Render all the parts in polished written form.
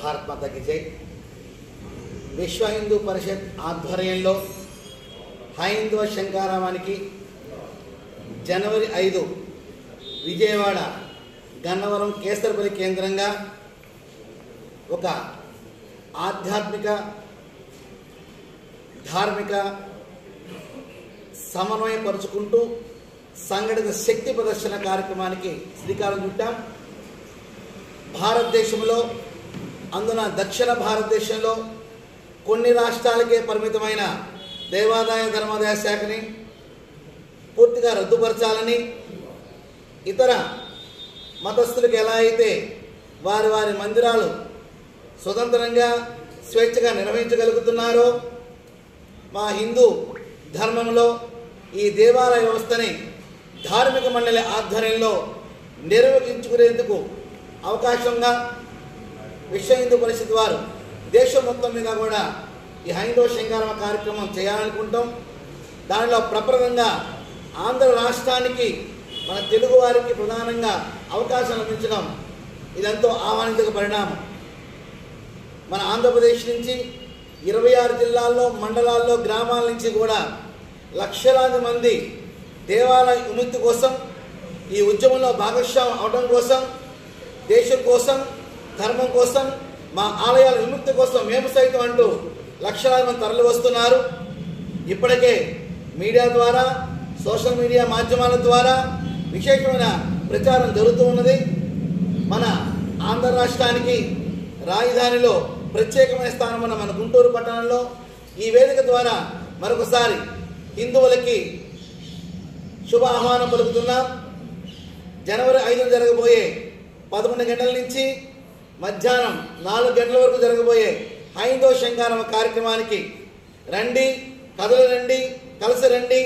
భారత్ మాతాకి జై. విశ్వ హిందూ పరిషత్ ఆధ్వర్యంలో హైందవ శంకారామానికి జనవరి 5 విజయవాడ గన్నవరం కేసరపల్లి కేంద్రంగా ఒక ఆధ్యాత్మిక ధార్మిక సమన్వయపరుచుకుంటూ సంఘటిత శక్తి ప్రదర్శన కార్యక్రమానికి శ్రీకారం చుట్టాం. భారతదేశంలో అందున దక్షిణ భారతదేశంలో కొన్ని రాష్ట్రాలకే పరిమితమైన దేవాదాయ ధర్మాదాయ శాఖని పూర్తిగా రద్దుపరచాలని, ఇతర మతస్థులకు ఎలా అయితే వారి వారి మందిరాలు స్వతంత్రంగా స్వేచ్ఛగా నిర్వహించగలుగుతున్నారో మా హిందూ ధర్మంలో ఈ దేవాలయ వ్యవస్థని ధార్మిక మండలి ఆధ్వర్యంలో నిర్వహించుకునేందుకు అవకాశంగా విశ్వ హిందూ పరిషత్ వారు దేశం మొత్తం మీద కూడా ఈ హైందవ శంకారామ కార్యక్రమం చేయాలనుకుంటాం. దానిలో ప్రప్రదంగా ఆంధ్ర రాష్ట్రానికి మన తెలుగు వారికి ప్రధానంగా అవకాశం లభించడం ఇదంతో ఆహ్వానించక పరిణామం. మన ఆంధ్రప్రదేశ్ నుంచి 26 జిల్లాల్లో మండలాల్లో గ్రామాల నుంచి కూడా లక్షలాది మంది దేవాలయ విముక్తి కోసం ఈ ఉద్యమంలో భాగస్వామ్యం అవడం కోసం, దేశం కోసం, ధర్మం కోసం, మా ఆలయాల విముక్తి కోసం మేము సైతం అంటూ లక్షలాది మంది తరలి వస్తున్నారు. ఇప్పటికే మీడియా ద్వారా, సోషల్ మీడియా మాధ్యమాల ద్వారా విశేషమైన ప్రచారం జరుగుతూ ఉన్నది. మన ఆంధ్ర రాష్ట్రానికి రాజధానిలో ప్రత్యేకమైన స్థానం ఉన్న మన గుంటూరు పట్టణంలో ఈ వేదిక ద్వారా మరొకసారి హిందువులకి శుభ ఆహ్వానం పలుకుతున్నాం. జనవరి 5 జరగబోయే 11 గంటల నుంచి మధ్యాహ్నం 4 గంటల వరకు జరగబోయే హైందవ శంకారామ కార్యక్రమానికి రండి, కథలు రండి, కలిసి రండి,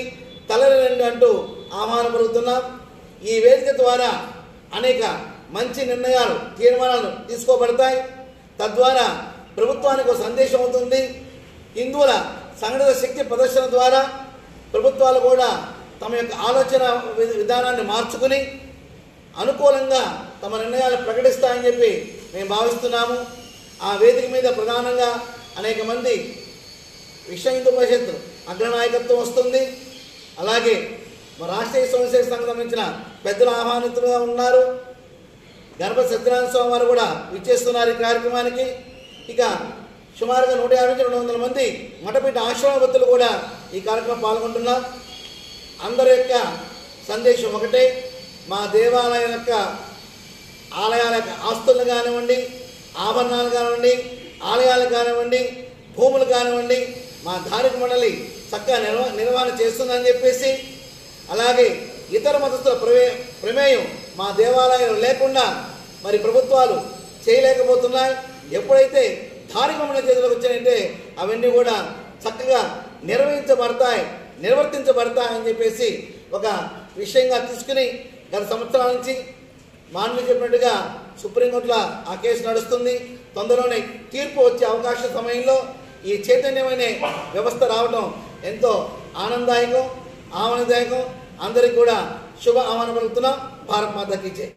తలరి రండి అంటూ ఆహ్వానం పలుకుతున్నాం. ఈ వేదిక ద్వారా అనేక మంచి నిర్ణయాలు, తీర్మానాలు తీసుకోబడతాయి. తద్వారా ప్రభుత్వానికి ఒక సందేశం అవుతుంది. హిందువుల సంఘటిత శక్తి ప్రదర్శన ద్వారా ప్రభుత్వాలు కూడా తమ యొక్క ఆలోచన విధానాన్ని మార్చుకుని అనుకూలంగా తమ నిర్ణయాలు ప్రకటిస్తాయని చెప్పి మేము భావిస్తున్నాము. ఆ వేదిక మీద ప్రధానంగా అనేక మంది విశ్వ హిందూ పరిషత్ అగ్రనాయకత్వం వస్తుంది. అలాగే మా రాష్ట్రీయ స్వయంసేవక సంఘం సంబంధించిన పెద్దలు ఆహ్వానితులుగా ఉన్నారు. గణపతి సత్యనారాయణ స్వామి వారు కూడా విచ్చేస్తున్నారు ఈ కార్యక్రమానికి. ఇక సుమారుగా 150-200 మంది మఠపీఠ ఆశ్రమభక్తులు కూడా ఈ కార్యక్రమం పాల్గొంటున్నాం. అందరి యొక్క సందేశం ఒకటే, మా దేవాలయాల యొక్క ఆలయాల యొక్క ఆస్తులు కానివ్వండి, ఆభరణాలు కానివ్వండి, ఆలయాలు కానివ్వండి, భూములు కానివ్వండి, మా ధార్మిక మండలి చక్కగా నిర్వహణ చేస్తుందని చెప్పేసి, అలాగే ఇతర మతస్థుల ప్రమేయం మా దేవాలయాలు లేకుండా మరి ప్రభుత్వాలు చేయలేకపోతున్నాయి. ఎప్పుడైతే ధార్మిక మండలి చేతులకు వచ్చాయంటే అవన్నీ కూడా చక్కగా నిర్వర్తించబడతాయని చెప్పేసి ఒక విషయంగా తీసుకుని గత సంవత్సరాల నుంచి మానవులు చెప్పినట్టుగా సుప్రీంకోర్టులో ఆ కేసు నడుస్తుంది. తొందరలోనే తీర్పు వచ్చే అవకాశం సమయంలో ఈ చైతన్యమైన వ్యవస్థ రావడం ఎంతో ఆనందదాయకం. అందరికీ కూడా శుభ ఆహ్వానం పలుకుతున్నాం. భారత్ మాతాకి జై.